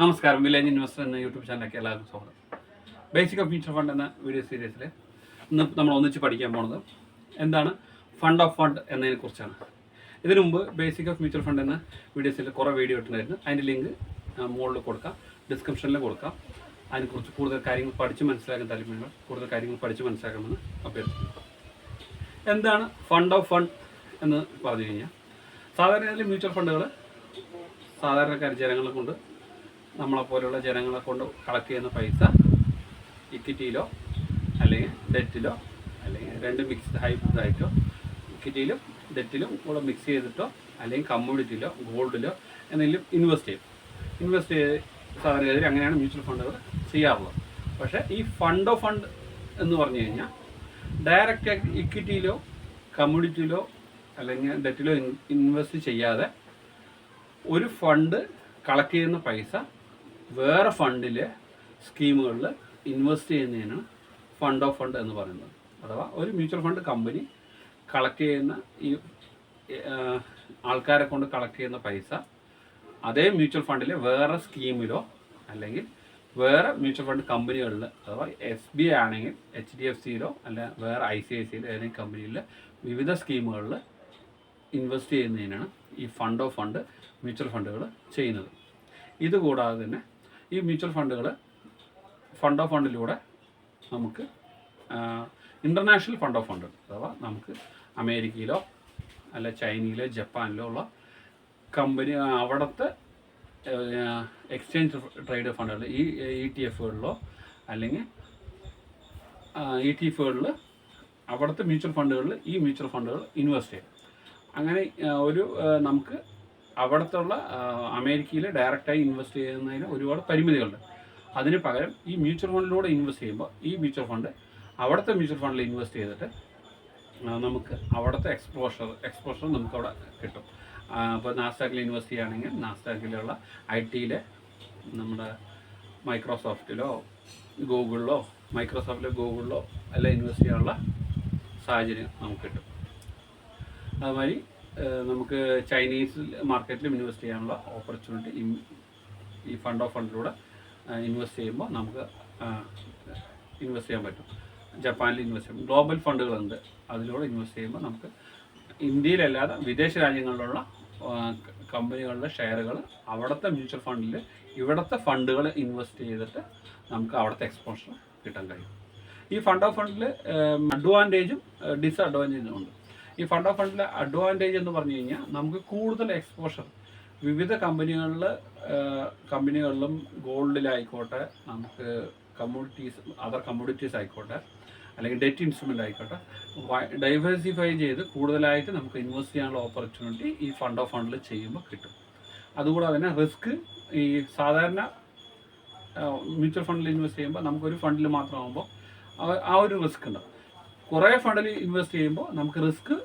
നമസ്കാരം. Village investor എന്ന YouTube ചാനലിലേക്ക് എല്ലാവർക്കും സ്വാഗതം. ബേസിക് ഓഫ് മ്യൂച്വൽ ഫണ്ട് എന്ന വീഡിയോ സീരീസിൽ ഇന്ന് നമ്മൾ ഒന്നിച്ച് പഠിക്കാൻ പോകുന്നത് എന്താണ് ഫണ്ട് ഓഫ് ഫണ്ട് എന്നതിനെ കുറിച്ചാണ്. ഇതിനു മുമ്പ് ബേസിക് ഓഫ് മ്യൂച്വൽ ഫണ്ട് എന്ന വീഡിയോസിൽ കുറേ വീഡിയോ ഇട്ടുണ്ടായിരുന്നു. അതിൻ്റെ ലിങ്ക് മുകളിൽ കൊടുക്കാം, ഡിസ്ക്രിപ്ഷനിൽ കൊടുക്കാം. അതിനെക്കുറിച്ച് കൂടുതൽ കാര്യങ്ങൾ പഠിച്ച് മനസ്സിലാക്കാൻ താല്പര്യങ്ങൾ കൂടുതൽ കാര്യങ്ങൾ പഠിച്ച് മനസ്സിലാക്കണമെന്ന് അഭ്യർത്ഥിക്കുന്നു. എന്താണ് ഫണ്ട് ഓഫ് ഫണ്ട് എന്ന് പറഞ്ഞു കഴിഞ്ഞാൽ, സാധാരണ മ്യൂച്വൽ ഫണ്ടുകൾ സാധാരണക്കാർ ജനങ്ങളെ കൊണ്ട് നമ്മളെപ്പോലെയുള്ള ജനങ്ങളെ കൊണ്ട് കളക്ട് ചെയ്യുന്ന പൈസ ഇക്വിറ്റിയിലോ അല്ലെങ്കിൽ ഡെറ്റിലോ അല്ലെങ്കിൽ രണ്ട് മിക്സ്ഡ് ഹൈബ്രിഡ് ആയിട്ടോ ഇക്വിറ്റിയിലും ഡെറ്റിലും കൂടെ മിക്സ് ചെയ്തിട്ടോ അല്ലെങ്കിൽ കമ്മോഡിറ്റിയിലോ ഗോൾഡിലോ എന്തെങ്കിലും ഇൻവെസ്റ്റ് ചെയ്ത് സാധാരണഗതിയിൽ അങ്ങനെയാണ് മ്യൂച്വൽ ഫണ്ടുകൾ ചെയ്യാറുള്ളത്. പക്ഷേ ഈ ഫണ്ട് ഓഫ് ഫണ്ട് എന്ന് പറഞ്ഞു കഴിഞ്ഞാൽ ഡയറക്റ്റ് ഇക്വിറ്റിയിലോ കമ്മോഡിറ്റിയിലോ അല്ലെങ്കിൽ ഡെറ്റിലോ ഇൻവെസ്റ്റ് ചെയ്യാതെ ഒരു ഫണ്ട് കളക്ട് ചെയ്യുന്ന പൈസ വേറെ ഫണ്ടിലെ സ്കീമുകളിൽ ഇൻവെസ്റ്റ് ചെയ്യുന്നതിനാണ് ഫണ്ട് ഓഫ് ഫണ്ട് എന്ന് പറയുന്നത്. അഥവാ ഒരു മ്യൂച്വൽ ഫണ്ട് കമ്പനി കളക്ട് ചെയ്യുന്ന ഈ ആൾക്കാരെ കൊണ്ട് കളക്ട് ചെയ്യുന്ന പൈസ അതേ മ്യൂച്വൽ ഫണ്ടിലെ വേറെ സ്കീമിലോ അല്ലെങ്കിൽ വേറെ മ്യൂച്വൽ ഫണ്ട് കമ്പനികളിൽ, അഥവാ SBI ആണെങ്കിൽ HDFCയിലോ അല്ല വേറെ ICICയിലോ ഏതെങ്കിലും കമ്പനിയിൽ വിവിധ സ്കീമുകളിൽ ഇൻവെസ്റ്റ് ചെയ്യുന്നതിനാണ് ഈ ഫണ്ട് ഓഫ് ഫണ്ട് മ്യൂച്വൽ ഫണ്ടുകൾ ചെയ്യുന്നത്. ഇതുകൂടാതെ തന്നെ ഈ മ്യൂച്വൽ ഫണ്ടുകൾ ഫണ്ട് ഓഫ് ഫണ്ടിലൂടെ നമുക്ക് ഇൻ്റർനാഷണൽ ഫണ്ട് ഓഫ് ഫണ്ട്, അഥവാ നമുക്ക് അമേരിക്കയിലോ അല്ല ചൈനയിലോ ജപ്പാനിലോ ഉള്ള കമ്പനി അവിടുത്തെ എക്സ്ചേഞ്ച് ട്രേഡ് ഫണ്ടുകൾ ETF-കളിലോ അല്ലെങ്കിൽ ETF-കളിൽ അവിടുത്തെ മ്യൂച്വൽ ഫണ്ടുകളിൽ ഈ മ്യൂച്വൽ ഫണ്ടുകൾ ഇൻവെസ്റ്റ് ചെയ്യും. അങ്ങനെ ഒരു നമുക്ക് അവിടുത്തെ അമേരിക്കയിൽ ഡയറക്റ്റായി ഇൻവെസ്റ്റ് ചെയ്യുന്നതിന് ഒരുപാട് പരിമിതികളുണ്ട്. അതിന് പകരം ഈ മ്യൂച്വൽ ഫണ്ടിലൂടെ ഇൻവെസ്റ്റ് ചെയ്യുമ്പോൾ ഈ മ്യൂച്വൽ ഫണ്ട് അവിടുത്തെ മ്യൂച്വൽ ഫണ്ടിൽ ഇൻവെസ്റ്റ് ചെയ്തിട്ട് നമുക്ക് അവിടുത്തെ എക്സ്പോഷർ നമുക്കവിടെ കിട്ടും. ഇപ്പോൾ നാസ്ഡാക്കിൽ ഇൻവെസ്റ്റ് ചെയ്യുകയാണെങ്കിൽ നാസ്ഡാക്കിലുള്ള IT-യിലെ നമ്മുടെ മൈക്രോസോഫ്റ്റിലോ ഗൂഗിളിലോ എല്ലാം ഇൻവെസ്റ്റ് ചെയ്യാനുള്ള സാഹചര്യം നമുക്ക് കിട്ടും. അതുമാതിരി നമുക്ക് ചൈനീസ് മാർക്കറ്റിലും ഇൻവെസ്റ്റ് ചെയ്യാനുള്ള ഓപ്പർച്യൂണിറ്റി ഈ ഫണ്ട് ഓഫ് ഫണ്ടിലൂടെ ഇൻവെസ്റ്റ് ചെയ്യുമ്പോൾ നമുക്ക് ഇൻവെസ്റ്റ് ചെയ്യാൻ പറ്റും. ജപ്പാനിൽ ഇൻവെസ്റ്റ് ചെയ്യും. ഗ്ലോബൽ ഫണ്ടുകളുണ്ട്, അതിലൂടെ ഇൻവെസ്റ്റ് ചെയ്യുമ്പോൾ നമുക്ക് ഇന്ത്യയിലല്ലാതെ വിദേശ രാജ്യങ്ങളിലുള്ള കമ്പനികളുടെ ഷെയറുകൾ അവിടുത്തെ മ്യൂച്വൽ ഫണ്ടിൽ ഇവിടുത്തെ ഫണ്ടുകൾ ഇൻവെസ്റ്റ് ചെയ്തിട്ട് നമുക്ക് അവിടുത്തെ എക്സ്പോഷർ കിട്ടാൻ കഴിയും. ഈ ഫണ്ട് ഓഫ് ഫണ്ടിൽ അഡ്വാൻറ്റേജും ഡിസഡ്വാൻറ്റേജും ഉണ്ട്. ഈ ഫണ്ട് ഓഫ് ഫണ്ടിലെ അഡ്വാൻറ്റേജ് എന്ന് പറഞ്ഞു കഴിഞ്ഞാൽ നമുക്ക് കൂടുതൽ എക്സ്പോഷർ വിവിധ കമ്പനികളിലും ഗോൾഡിലായിക്കോട്ടെ, നമുക്ക് അതർ കമ്മോഡിറ്റീസ് ആയിക്കോട്ടെ അല്ലെങ്കിൽ ഡെറ്റ് ഇൻസ്ട്രുമെൻ്റ് ആയിക്കോട്ടെ ഡൈവേഴ്സിഫൈ ചെയ്ത് കൂടുതലായിട്ട് നമുക്ക് ഇൻവെസ്റ്റ് ചെയ്യാനുള്ള ഓപ്പർച്യൂണിറ്റി ഈ ഫണ്ട് ഓഫ് ഫണ്ടിൽ ചെയ്യുമ്പോൾ കിട്ടും. അതുകൂടാതെ തന്നെ റിസ്ക് ഈ സാധാരണ മ്യൂച്വൽ ഫണ്ടിൽ ഇൻവെസ്റ്റ് ചെയ്യുമ്പോൾ നമുക്കൊരു ഫണ്ടിൽ മാത്രമാകുമ്പോൾ ആ ഒരു റിസ്ക് ഉണ്ടാവും. കുറേ ഫണ്ടിൽ ഇൻവെസ്റ്റ് ചെയ്യുമ്പോൾ നമുക്ക് റിസ്ക്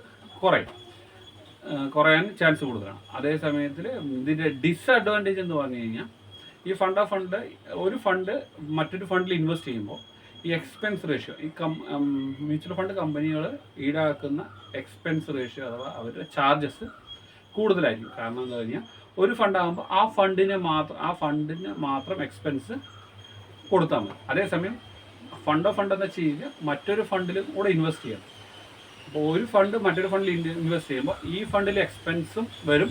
കുറയാൻ ചാൻസ് കൂടുതലാണ്. അതേ സമയത്തിൽ ഇതിൻ്റെ ഡിസഡ്വാൻറ്റേജ് എന്ന് പറഞ്ഞു കഴിഞ്ഞാൽ ഈ ഫണ്ട് ഓഫ് ഫണ്ട് ഒരു ഫണ്ട് മറ്റൊരു ഫണ്ടിൽ ഇൻവെസ്റ്റ് ചെയ്യുമ്പോൾ ഈ എക്സ്പെൻസ് റേഷ്യോ മ്യൂച്വൽ ഫണ്ട് കമ്പനികൾ ഈടാക്കുന്ന എക്സ്പെൻസ് റേഷ്യോ അഥവാ അവരുടെ ചാർജസ് കൂടുതലായിരിക്കും. കാരണം എന്താ കഴിഞ്ഞാൽ ഒരു ഫണ്ടാകുമ്പോൾ ആ ഫണ്ടിന് മാത്രം എക്സ്പെൻസ് കൊടുത്താൽ മതി. അതേസമയം ഫണ്ട് ഓഫ് ഫണ്ട് എന്ന് വെച്ച് കഴിഞ്ഞാൽ മറ്റൊരു ഫണ്ടിൽ കൂടെ ഇൻവെസ്റ്റ് ചെയ്യണം. അപ്പോൾ ഒരു ഫണ്ട് മറ്റൊരു ഫണ്ടിൽ ഇൻവെസ്റ്റ് ചെയ്യുമ്പോൾ ഈ ഫണ്ടിൽ എക്സ്പെൻസും വരും,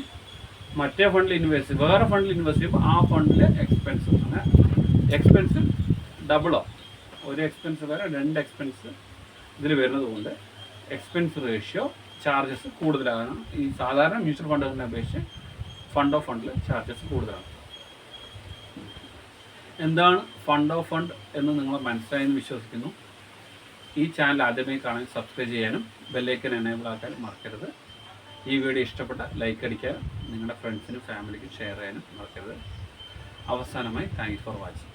വേറെ ഫണ്ടിൽ ഇൻവെസ്റ്റ് ചെയ്യുമ്പോൾ ആ ഫണ്ടിലെ എക്സ്പെൻസും, അങ്ങനെ എക്സ്പെൻസ് ഡബിളോ ഒരു എക്സ്പെൻസ് വരെ രണ്ട് എക്സ്പെൻസ് ഇതിൽ വരുന്നത് കൊണ്ട് എക്സ്പെൻസ് റേഷ്യോ ചാർജസ് കൂടുതലാണ്. ഈ സാധാരണ മ്യൂച്വൽ ഫണ്ടുകളെ അപേക്ഷിച്ച് ഫണ്ട് ഓഫ് ഫണ്ടിൽ ചാർജസ് കൂടുതലാണ്. എന്താണ് ഫണ്ട് ഓഫ് ഫണ്ട് എന്ന് നിങ്ങൾ മനസ്സിലായെന്ന് വിശ്വസിക്കുന്നു. ഈ ചാനൽ ആദ്യമായി കാണാൻ സബ്സ്ക്രൈബ് ചെയ്യാനും ബെല്ലൈക്കൻ എനേബിൾ ആക്കാനും മറക്കരുത്. ഈ വീഡിയോ ഇഷ്ടപ്പെട്ട ലൈക്ക് അടിക്കാനും നിങ്ങളുടെ ഫ്രണ്ട്സിനും ഫാമിലിക്കും ഷെയർ ചെയ്യാനും മറക്കരുത്. അവസാനമായി താങ്ക് യു ഫോർ വാച്ചിങ്.